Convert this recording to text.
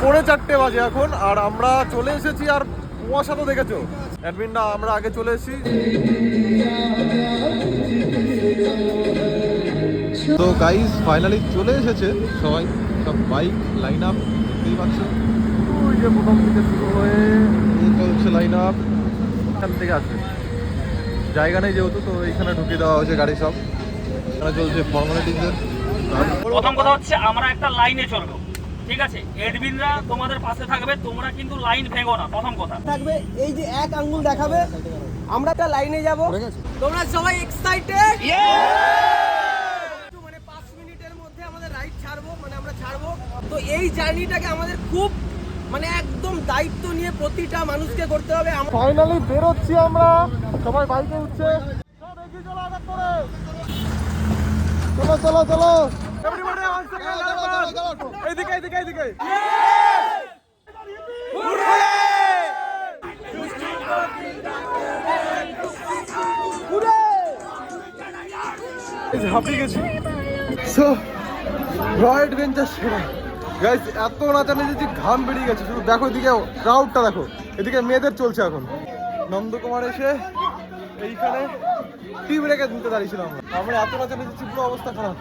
4:45 বাজে এখন, আর আমরা চলে এসেছি। আর কুয়াশা তো দেখেছো, অ্যাডমিনরা আমরা আগে চলে এসেছি। তো গাইস ফাইনালি চলে এসেছে সবাই, সব বাইক লাইন আপ দেখতেই পাচ্ছ। ওই যে প্রথম থেকে শুরু হয়ে চলছে লাইন আপ, এখান থেকে আসবে। জায়গা নেই যেহেতু, তো এইখানে ঢুকিয়ে দেওয়া হয়েছে গাড়ি সব। এখানে চলছে ফর্মালিটিজের। প্রথম কথা হচ্ছে আমরা একটা লাইনে চলবো, ঠিক আছে? এডমিনরা তোমাদের পাশে থাকবে, তোমরা কিন্তু লাইন ভেঙো না। প্রথম কথা থাকবে এই যে এক আঙ্গুল দেখাবে, আমরা একটা লাইনে যাব। তোমরা সবাই এক্সাইটেড? মানে 5 মিনিটের মধ্যে আমাদের রাইড ছাড়বো, মানে আমরা ছাড়বো। তো এই জার্নিটাকে আমাদের খুব মানে একদম দায়িত্ব নিয়ে প্রতিটা মানুষকে করতে হবে। ফাইনালি বেরোচ্ছি আমরা, সবাই বাইকে উঠছে। সব এগিয়ে চলো আগে করে, চলো চলো চলো এভরিবডি অন সেকেন্ড এইদিকে এইদিকে এইদিকে। হাঁপিয়ে গেছি। সো রয়্যাল অ্যাডভেঞ্চার সেরা গাইস, এত নাচানাচি ঘাম বেরিয়ে গেছে। শুধু দেখো এদিকে ক্রাউডটা দেখো, এদিকে মেয়েদের চলছে এখন। নন্দকুমার এসে এইখানে টি ব্রেকে নিতে দাঁড়িয়েছিলাম আমরা এত নাচানাচি, পুরো অবস্থা খারাপ।